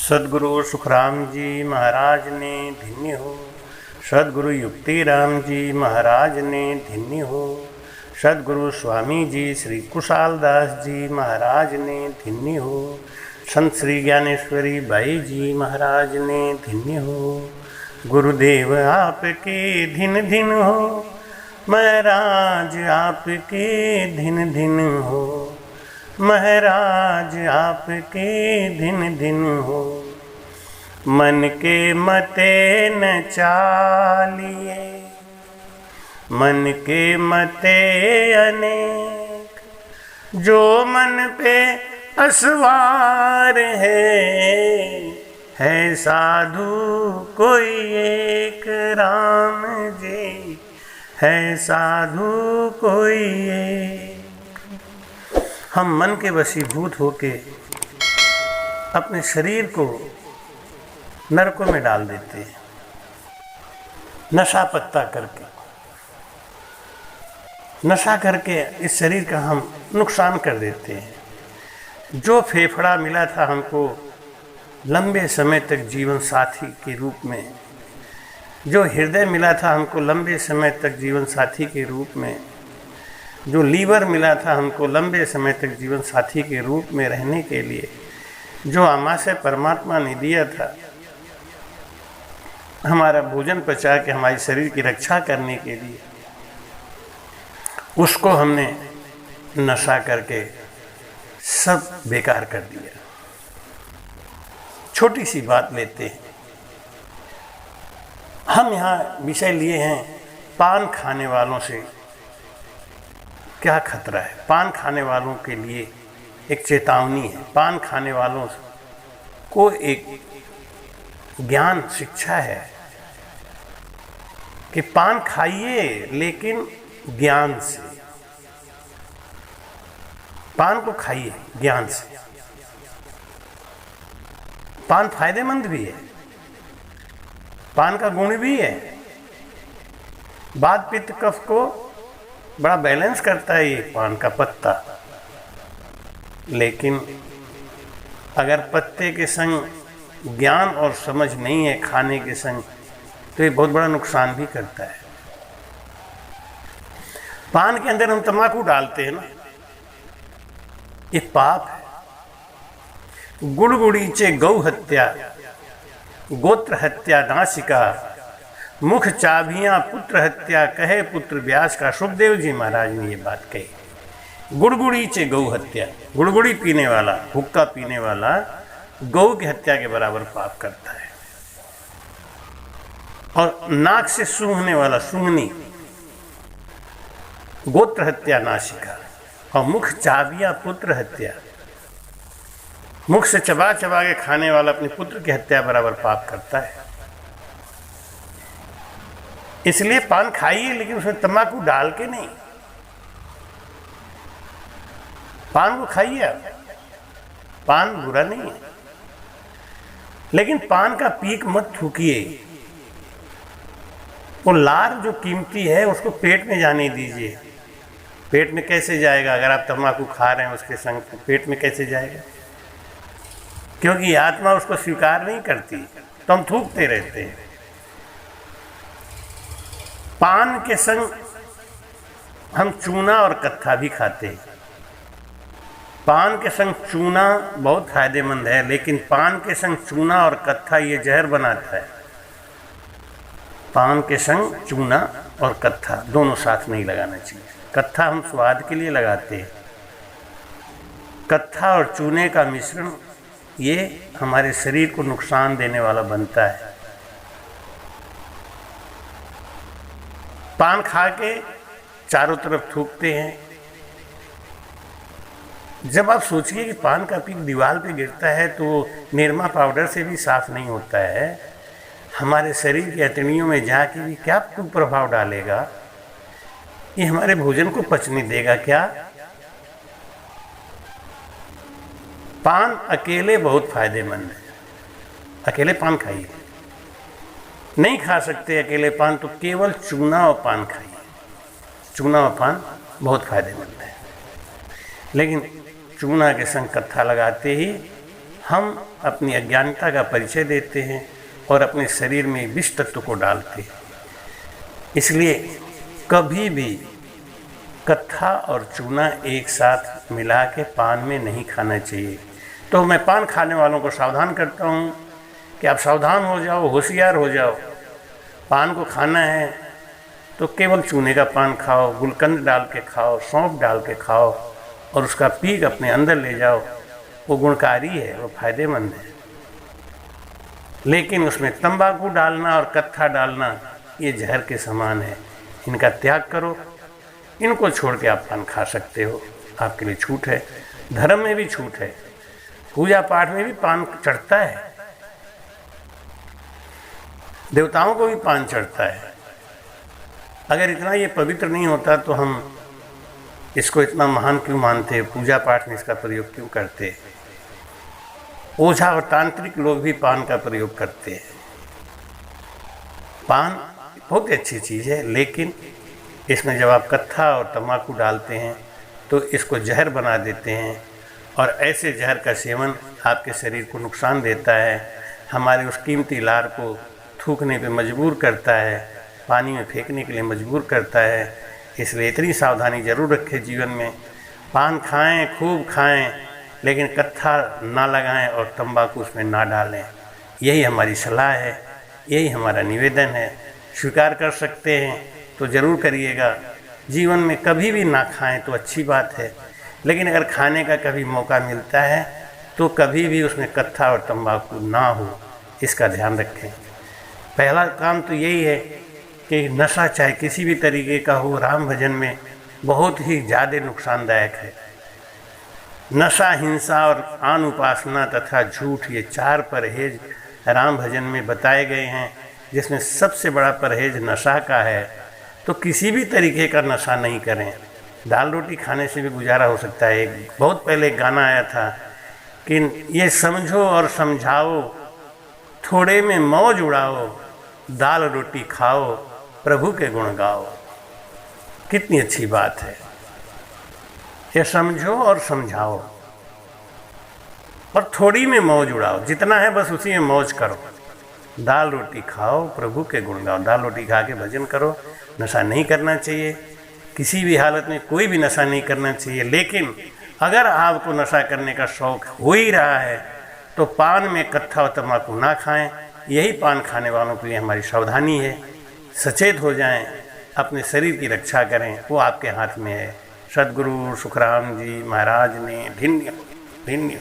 सद्गुरु सुखराम जी महाराज ने धन्य हो। सद्गुरु युक्तिराम जी महाराज ने धन्य हो। सद्गुरु स्वामी जी श्री कुशालदास जी महाराज ने धन्य हो। संत श्री ज्ञानेश्वरी बाई जी महाराज ने धन्य हो। गुरुदेव आपके धिन धिन हो, महाराज आपके धिन धिन हो, महाराज आपके धिन धिन हो। मन के मते न चालिए, मन के मते अनेक, जो मन पे असवार है साधु कोई एक, राम जी है साधु कोई एक। हम मन के वशीभूत होके अपने शरीर को नरकों में डाल देते हैं, नशा पत्ता करके। नशा करके इस शरीर का हम नुकसान कर देते हैं। जो फेफड़ा मिला था हमको लंबे समय तक जीवन साथी के रूप में, जो हृदय मिला था हमको लंबे समय तक जीवन साथी के रूप में, जो लीवर मिला था हमको लंबे समय तक जीवन साथी के रूप में रहने के लिए, जो आमाशय परमात्मा ने दिया था हमारा भोजन पचा के हमारे शरीर की रक्षा करने के लिए, उसको हमने नशा करके सब बेकार कर दिया। छोटी सी बात लेते हैं, हम यहाँ विषय लिए हैं पान खाने वालों से क्या खतरा है। पान खाने वालों के लिए एक चेतावनी है। पान खाने वालों को एक ज्ञान शिक्षा है कि पान खाइए लेकिन ज्ञान से। पान को खाइए ज्ञान से। पान फायदेमंद भी है, पान का गुण भी है। वात पित्त कफ को बड़ा बैलेंस करता है ये पान का पत्ता। लेकिन अगर पत्ते के संग ज्ञान और समझ नहीं है खाने के संग, तो ये बहुत बड़ा नुकसान भी करता है। पान के अंदर हम तंबाकू डालते हैं ना, ये पाप है। गुड़गुड़ीचे गौ हत्या, गोत्र हत्या नासिका, मुख चाबियां पुत्र हत्या, कहे पुत्र व्यास का। सुखदेव जी महाराज ने ये बात कही। गुड़गुड़ीचे गौ हत्या, गुड़गुड़ी पीने वाला, हुक्का पीने वाला गौ की हत्या के बराबर पाप करता है। और नाक से सूंघने वाला, सूंघनी, गोत्र हत्या नासिका। और मुख चाबियां पुत्र हत्या, मुख से चबा चबा के खाने वाला अपने पुत्र की हत्या बराबर पाप करता है। इसलिए पान खाइए लेकिन उसमें तंबाकू डाल के नहीं। पान को खाइए आप, पान बुरा नहीं है, लेकिन पान का पीक मत थूकिए। वो लार जो कीमती है उसको पेट में जाने दीजिए। पेट में कैसे जाएगा? अगर आप तंबाकू खा रहे हैं उसके संग, तो पेट में कैसे जाएगा? क्योंकि आत्मा उसको स्वीकार नहीं करती, तो हम थूकते रहते हैं। पान के संग हम चूना और कत्था भी खाते हैं। पान के संग चूना बहुत फायदेमंद है, लेकिन पान के संग चूना और कत्था ये जहर बनाता है। पान के संग चूना और कत्था दोनों साथ नहीं लगाना चाहिए। कत्था हम स्वाद के लिए लगाते हैं। कत्था और चूने का मिश्रण ये हमारे शरीर को नुकसान देने वाला बनता है। पान खा के चारों तरफ थूकते हैं। जब आप सोचिए कि पान का पीक दीवार पे गिरता है तो निरमा पाउडर से भी साफ नहीं होता है, हमारे शरीर की हथेलियों में जाके भी क्या कुप्रभाव डालेगा? ये हमारे भोजन को पचने देगा क्या? पान अकेले बहुत फायदेमंद है। अकेले पान खाइए। नहीं खा सकते अकेले पान, तो केवल चूना और पान खाइए। चूना और पान बहुत फायदेमंद है। लेकिन चूना के संग कत्था लगाते ही हम अपनी अज्ञानता का परिचय देते हैं और अपने शरीर में विष तत्व को डालते हैं। इसलिए कभी भी कत्था और चूना एक साथ मिला के पान में नहीं खाना चाहिए। तो मैं पान खाने वालों को सावधान करता हूँ कि आप सावधान हो जाओ, होशियार हो जाओ। पान को खाना है तो केवल चूने का पान खाओ, गुलकंद डाल के खाओ, सौंफ डाल के खाओ और उसका पीक अपने अंदर ले जाओ। वो गुणकारी है, वो फायदेमंद है। लेकिन उसमें तंबाकू डालना और कत्था डालना ये जहर के समान है। इनका त्याग करो, इनको छोड़ के आप पान खा सकते हो, आपके लिए छूट है। धर्म में भी छूट है, पूजा पाठ में भी पान चढ़ता है, देवताओं को भी पान चढ़ता है। अगर इतना ये पवित्र नहीं होता तो हम इसको इतना महान क्यों मानते, पूजा पाठ में इसका प्रयोग क्यों करते। ओझा और तांत्रिक लोग भी पान का प्रयोग करते हैं। पान बहुत अच्छी चीज़ है, लेकिन इसमें जब आप कत्था और तम्बाकू डालते हैं तो इसको जहर बना देते हैं और ऐसे जहर का सेवन आपके शरीर को नुकसान देता है, हमारे उस कीमती लार को थूकने पे मजबूर करता है, पानी में फेंकने के लिए मजबूर करता है। इसलिए इतनी सावधानी ज़रूर रखें जीवन में। पान खाएं, खूब खाएं, लेकिन कत्था ना लगाएं और तंबाकू उसमें ना डालें। यही हमारी सलाह है, यही हमारा निवेदन है। स्वीकार कर सकते हैं तो ज़रूर करिएगा। जीवन में कभी भी ना खाएं तो अच्छी बात है, लेकिन अगर खाने का कभी मौका मिलता है तो कभी भी उसमें कत्था और तंबाकू ना हो, इसका ध्यान रखें। पहला काम तो यही है कि नशा चाहे किसी भी तरीके का हो, राम भजन में बहुत ही ज़्यादा नुकसानदायक है। नशा, हिंसा और आन उपासना तथा झूठ, ये 4 परहेज राम भजन में बताए गए हैं, जिसमें सबसे बड़ा परहेज नशा का है। तो किसी भी तरीके का नशा नहीं करें। दाल रोटी खाने से भी गुजारा हो सकता है। एक बहुत पहले एक गाना आया था कि ये समझो और समझाओ, थोड़े में मौज उड़ाओ, दाल रोटी खाओ, प्रभु के गुण गाओ। कितनी अच्छी बात है। ये समझो और समझाओ और थोड़ी में मौज उड़ाओ, जितना है बस उसी में मौज करो। दाल रोटी खाओ, प्रभु के गुण गाओ। दाल रोटी खा के भजन करो। नशा नहीं करना चाहिए, किसी भी हालत में कोई भी नशा नहीं करना चाहिए। लेकिन अगर आपको नशा करने का शौक़ हो ही रहा है तो पान में कत्था और तम्बाकू ना खाएं। यही पान खाने वालों के लिए हमारी सावधानी है। सचेत हो जाएं, अपने शरीर की रक्षा करें, वो आपके हाथ में है। सद्गुरु सुखराम जी महाराज ने धन्य धन्य